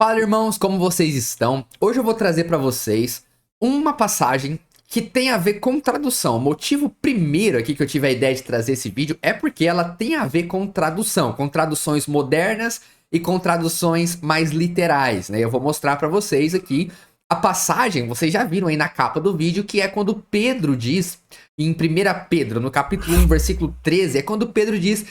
Fala, irmãos, como vocês estão? Hoje eu vou trazer para vocês uma passagem que tem a ver com tradução. O motivo primeiro aqui que eu tive a ideia de trazer esse vídeo é porque ela tem a ver com tradução, com traduções modernas e com traduções mais literais, né? Eu vou mostrar para vocês aqui a passagem, vocês já viram aí na capa do vídeo, que é quando Pedro diz, em 1 Pedro, no capítulo 1, versículo 13, é quando Pedro diz: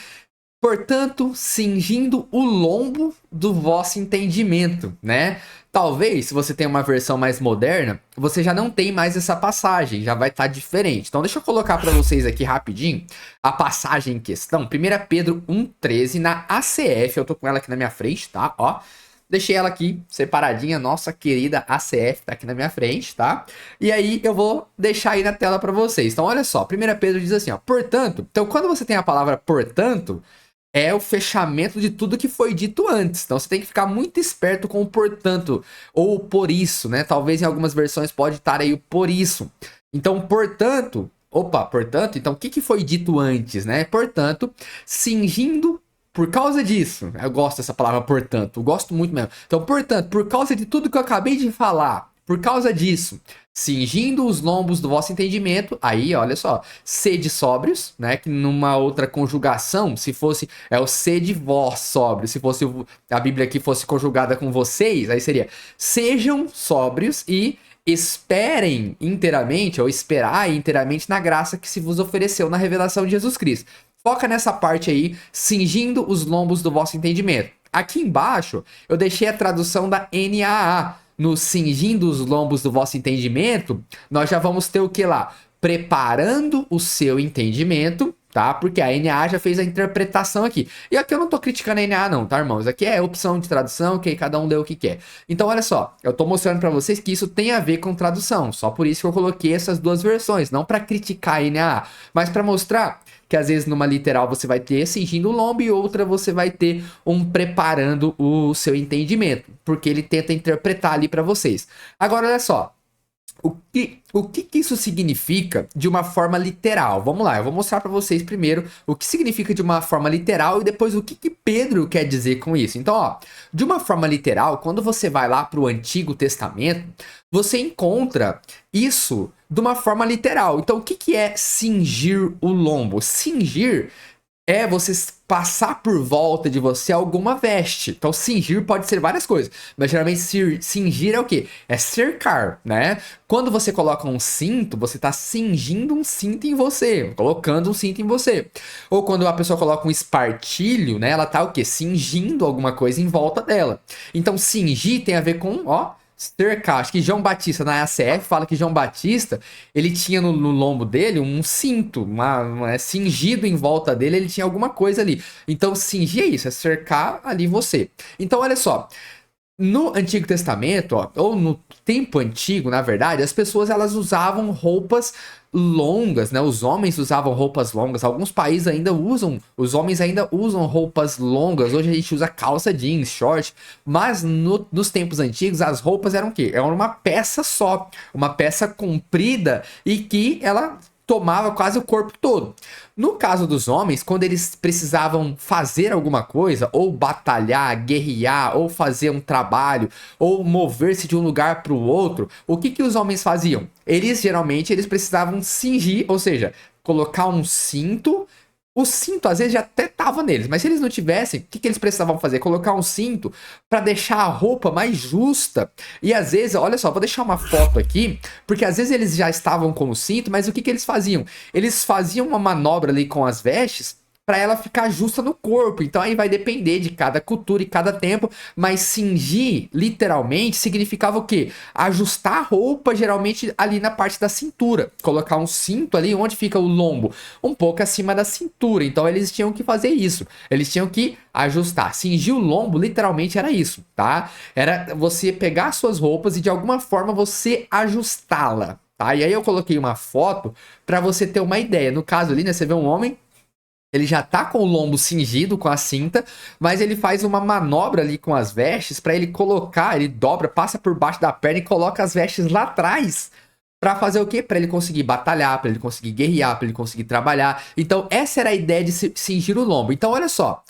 portanto, cingindo o lombo do vosso entendimento, né? Talvez, se você tem uma versão mais moderna, você já não tem mais essa passagem, já vai estar diferente. Então, deixa eu colocar para vocês aqui rapidinho a passagem em questão. 1 Pedro 1,13 na ACF, eu tô com ela aqui na minha frente, tá? Ó, deixei ela aqui separadinha, nossa querida ACF tá aqui na minha frente, tá? E aí eu vou deixar aí na tela para vocês. Então, olha só, 1 Pedro diz assim, ó, portanto, então quando você tem a palavra portanto, é o fechamento de tudo que foi dito antes. Então você tem que ficar muito esperto com o portanto, ou por isso, né? Talvez em algumas versões pode estar aí o por isso. Então, portanto, então o que foi dito antes, né? Portanto, cingindo por causa disso. Eu gosto dessa palavra portanto, eu gosto muito mesmo. Então, portanto, por causa de tudo que eu acabei de falar, por causa disso, cingindo os lombos do vosso entendimento, aí, olha só, sede sóbrios, né, que numa outra conjugação, se fosse, é o sede vós sóbrios, se fosse a Bíblia aqui fosse conjugada com vocês, aí seria, sejam sóbrios e esperem inteiramente, ou esperai inteiramente na graça que se vos ofereceu na revelação de Jesus Cristo. Foca nessa parte aí, cingindo os lombos do vosso entendimento. Aqui embaixo, eu deixei a tradução da NAA, no cingindo os lombos do vosso entendimento, nós já vamos ter o que lá? Preparando o seu entendimento, tá? Porque a NA já fez a interpretação aqui. E aqui eu não tô criticando a NA não, tá, irmãos? Aqui é opção de tradução, que cada um dê o que quer. Então, olha só, eu tô mostrando pra vocês que isso tem a ver com tradução. Só por isso que eu coloquei essas duas versões, não pra criticar a NA, mas pra mostrar que às vezes numa literal você vai ter cingindo o lombo e outra você vai ter um preparando o seu entendimento, porque ele tenta interpretar ali para vocês. Agora, olha só, o que isso significa de uma forma literal? Vamos lá, eu vou mostrar para vocês primeiro o que significa de uma forma literal e depois o que Pedro quer dizer com isso. Então, ó, de uma forma literal, quando você vai lá para o Antigo Testamento, você encontra isso de uma forma literal. Então, o que é cingir o lombo? Cingir é você passar por volta de você alguma veste. Então, cingir pode ser várias coisas, mas geralmente cingir é o quê? É cercar, né? Quando você coloca um cinto, você tá cingindo um cinto em você, colocando um cinto em você. Ou quando a pessoa coloca um espartilho, né? Ela tá o quê? Cingindo alguma coisa em volta dela. Então, cingir tem a ver com, ó, cercar. Acho que João Batista, na ACF, fala que João Batista, ele tinha no lombo dele um cinto, cingido em volta dele, ele tinha alguma coisa ali. Então, cingir é isso, é cercar ali você. Então, olha só, no Antigo Testamento, ó, ou no tempo antigo, na verdade, as pessoas elas usavam roupas longas, né? Os homens usavam roupas longas. Alguns países ainda usam, os homens ainda usam roupas longas. Hoje a gente usa calça jeans, short, mas nos tempos antigos as roupas eram o quê? Era uma peça só, uma peça comprida e que ela tomava quase o corpo todo. No caso dos homens, quando eles precisavam fazer alguma coisa, ou batalhar, guerrear, ou fazer um trabalho, ou mover-se de um lugar para o outro, o que os homens faziam? Eles geralmente precisavam cingir, ou seja, colocar um cinto. O cinto às vezes já até tava neles, mas se eles não tivessem, o que eles precisavam fazer? Colocar um cinto para deixar a roupa mais justa. E às vezes, olha só, vou deixar uma foto aqui, porque às vezes eles já estavam com o cinto, mas o que eles faziam? Eles faziam uma manobra ali com as vestes para ela ficar justa no corpo. Então aí vai depender de cada cultura e cada tempo, mas cingir literalmente significava o quê? Ajustar a roupa geralmente ali na parte da cintura, colocar um cinto ali onde fica o lombo, um pouco acima da cintura. Então eles tinham que fazer isso. Eles tinham que ajustar. Cingir o lombo literalmente era isso, tá? Era você pegar suas roupas e de alguma forma você ajustá-la, tá? E aí eu coloquei uma foto para você ter uma ideia. No caso ali, né, você vê um homem, ele já tá com o lombo cingido com a cinta, mas ele faz uma manobra ali com as vestes para ele colocar, ele dobra, passa por baixo da perna e coloca as vestes lá atrás. Pra fazer o quê? Pra ele conseguir batalhar, pra ele conseguir guerrear, pra ele conseguir trabalhar. Então, essa era a ideia de cingir o lombo. Então, olha só.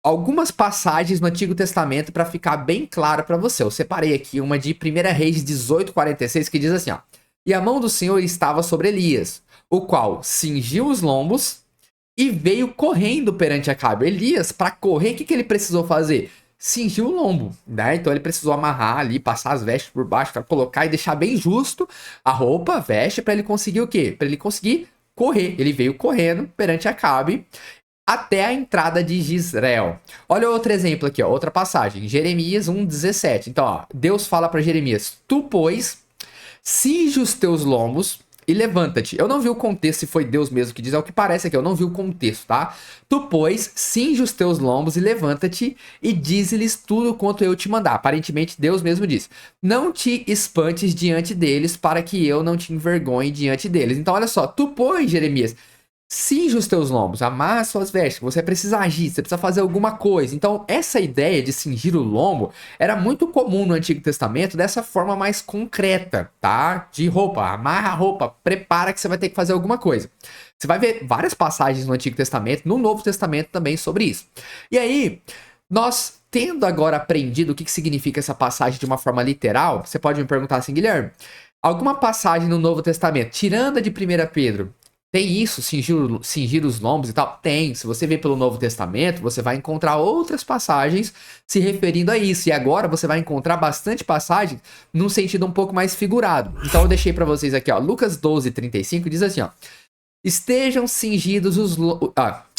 algumas passagens no Antigo Testamento para ficar bem claro para você. Eu separei aqui uma de 1 Reis 18:46 que diz assim, ó: "E a mão do Senhor estava sobre Elias, o qual cingiu os lombos e veio correndo perante Acabe." Elias, para correr, o que ele precisou fazer? Cingiu o lombo, né? Então ele precisou amarrar ali, passar as vestes por baixo para colocar e deixar bem justo a roupa, a veste, para ele conseguir o quê? Para ele conseguir correr. Ele veio correndo perante Acabe até a entrada de Jezreel. Olha outro exemplo aqui, ó, outra passagem, Jeremias 1:17. Então, ó, Deus fala para Jeremias: "Tu, pois, cinge os teus lombos e levanta-te." Eu não vi o contexto, se foi Deus mesmo que diz, é o que parece aqui, eu não vi o contexto, tá? "Tu, pois, cinge os teus lombos e levanta-te e dize-lhes tudo quanto eu te mandar." Aparentemente, Deus mesmo diz: "Não te espantes diante deles, para que eu não te envergonhe diante deles." Então, olha só, tu, pois, Jeremias, cinge os teus lombos, amarra as suas vestes, você precisa agir, você precisa fazer alguma coisa. Então, essa ideia de cingir o lombo era muito comum no Antigo Testamento dessa forma mais concreta, tá? De roupa, amarra a roupa, prepara que você vai ter que fazer alguma coisa. Você vai ver várias passagens no Antigo Testamento, no Novo Testamento também sobre isso. E aí, nós tendo agora aprendido o que significa essa passagem de uma forma literal, você pode me perguntar assim: "Guilherme, alguma passagem no Novo Testamento, tirando a de 1 Pedro, tem isso, cingir os lombos e tal?" Tem. Se você ver pelo Novo Testamento, você vai encontrar outras passagens se referindo a isso. E agora você vai encontrar bastante passagem num sentido um pouco mais figurado. Então eu deixei pra vocês aqui, ó, Lucas 12:35 diz assim, ó: "Estejam cingidos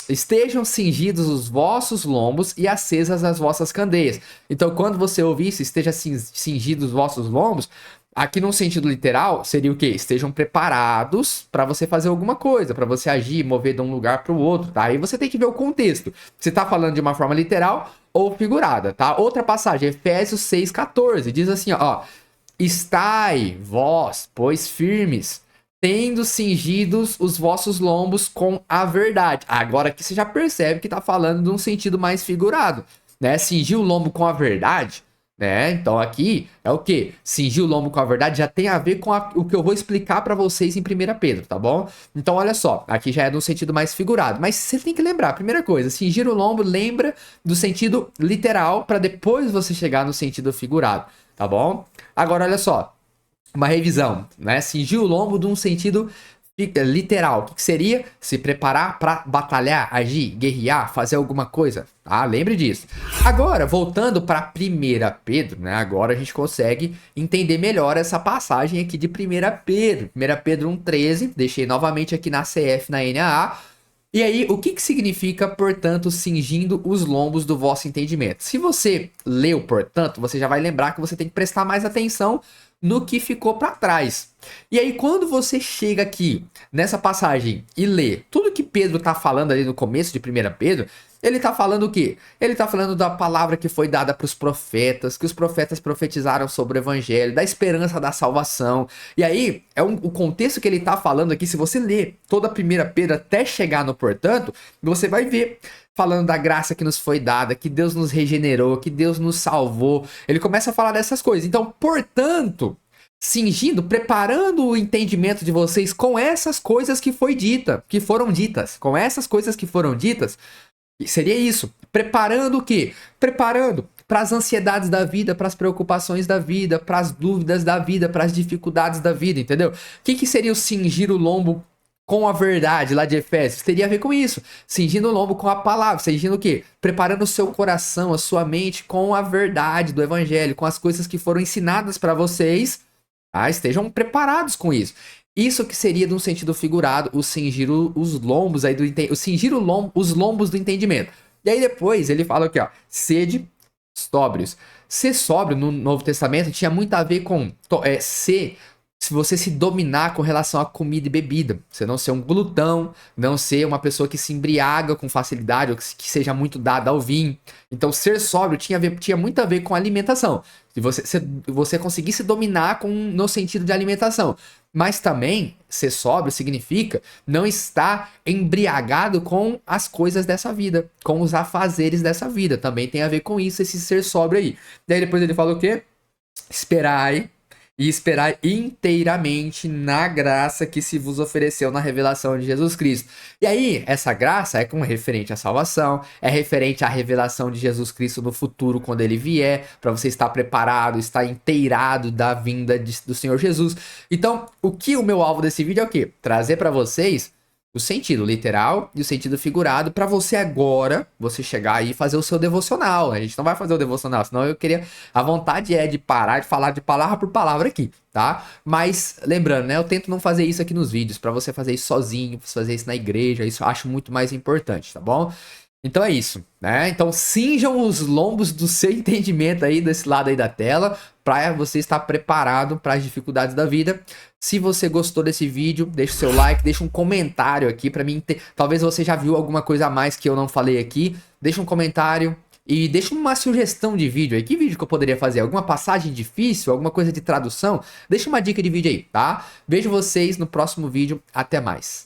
estejam cingidos os vossos lombos e acesas as vossas candeias." Então, quando você ouvir isso, "esteja cingidos os vossos lombos", aqui num sentido literal, seria o quê? Estejam preparados para você fazer alguma coisa, para você agir, mover de um lugar para o outro, tá? Aí você tem que ver o contexto. Se tá falando de uma forma literal ou figurada, tá? Outra passagem, Efésios 6:14, diz assim, ó: "Estai vós, pois, firmes, tendo cingidos os vossos lombos com a verdade." Agora aqui você já percebe que tá falando de um sentido mais figurado, né? Cingir o lombo com a verdade, né? Então aqui é o que? Cingir o lombo com a verdade já tem a ver com o que eu vou explicar para vocês em 1 Pedro, tá bom? Então olha só, aqui já é no sentido mais figurado, mas você tem que lembrar, primeira coisa, cingir o lombo lembra do sentido literal para depois você chegar no sentido figurado, tá bom? Agora olha só, uma revisão, né? Cingir o lombo de um sentido literal. O que seria? Se preparar para batalhar, agir, guerrear, fazer alguma coisa, tá? Lembre disso. Agora, voltando para 1 Pedro, né? Agora a gente consegue entender melhor essa passagem aqui de 1 Pedro. 1 Pedro 1:13, deixei novamente aqui na CF, na NAA. E aí, o que significa, portanto, cingindo os lombos do vosso entendimento? Se você leu, portanto, você já vai lembrar que você tem que prestar mais atenção no que ficou para trás. E aí, quando você chega aqui nessa passagem e lê tudo que Pedro tá falando ali no começo de 1 Pedro, ele tá falando o quê? Ele tá falando da palavra que foi dada para os profetas, que os profetas profetizaram sobre o evangelho, da esperança da salvação. E aí, o contexto que ele tá falando aqui, se você ler toda a 1 Pedro até chegar no portanto, você vai ver falando da graça que nos foi dada, que Deus nos regenerou, que Deus nos salvou. Ele começa a falar dessas coisas. Então, portanto, cingindo, preparando o entendimento de vocês com essas coisas que foram ditas, com essas coisas que foram ditas, seria isso. Preparando o quê? Preparando para as ansiedades da vida, para as preocupações da vida, para as dúvidas da vida, para as dificuldades da vida, entendeu? O que seria o cingir o lombo com a verdade lá de Efésios? Teria a ver com isso. Cingindo o lombo com a palavra. Cingindo o quê? Preparando o seu coração, a sua mente com a verdade do evangelho, com as coisas que foram ensinadas para vocês. Ah, estejam preparados com isso. Isso que seria de um sentido figurado, o cingir os lombos aí o cingir os lombos do entendimento. E aí depois ele fala aqui, ó: "Sede sóbrios." Ser sóbrio no Novo Testamento tinha muito a ver com se você se dominar com relação a comida e bebida. Você não ser um glutão, não ser uma pessoa que se embriaga com facilidade ou que seja muito dada ao vinho. Então, ser sóbrio tinha muito a ver com alimentação. Se você conseguir se dominar no sentido de alimentação. Mas também, ser sóbrio significa não estar embriagado com as coisas dessa vida, com os afazeres dessa vida. Também tem a ver com isso, esse ser sóbrio aí. Daí depois ele fala o quê? Esperai e esperar inteiramente na graça que se vos ofereceu na revelação de Jesus Cristo. E aí, essa graça é como referente à salvação, é referente à revelação de Jesus Cristo no futuro, quando ele vier, para você estar preparado, estar inteirado da vinda do Senhor Jesus. Então, o meu alvo desse vídeo é o quê? Trazer para vocês o sentido literal e o sentido figurado para você agora, você chegar aí e fazer o seu devocional. A gente não vai fazer o devocional, senão eu queria... A vontade é de parar de falar de palavra por palavra aqui, tá? Mas lembrando, né, eu tento não fazer isso aqui nos vídeos, para você fazer isso sozinho, fazer isso na igreja, isso eu acho muito mais importante, tá bom? Então é isso, né? Então cinjam os lombos do seu entendimento aí desse lado aí da tela, para você estar preparado para as dificuldades da vida. Se você gostou desse vídeo, deixa o seu like, deixa um comentário aqui para mim. Talvez você já viu alguma coisa a mais que eu não falei aqui. Deixa um comentário e deixa uma sugestão de vídeo aí. Que vídeo que eu poderia fazer? Alguma passagem difícil? Alguma coisa de tradução? Deixa uma dica de vídeo aí, tá? Vejo vocês no próximo vídeo. Até mais.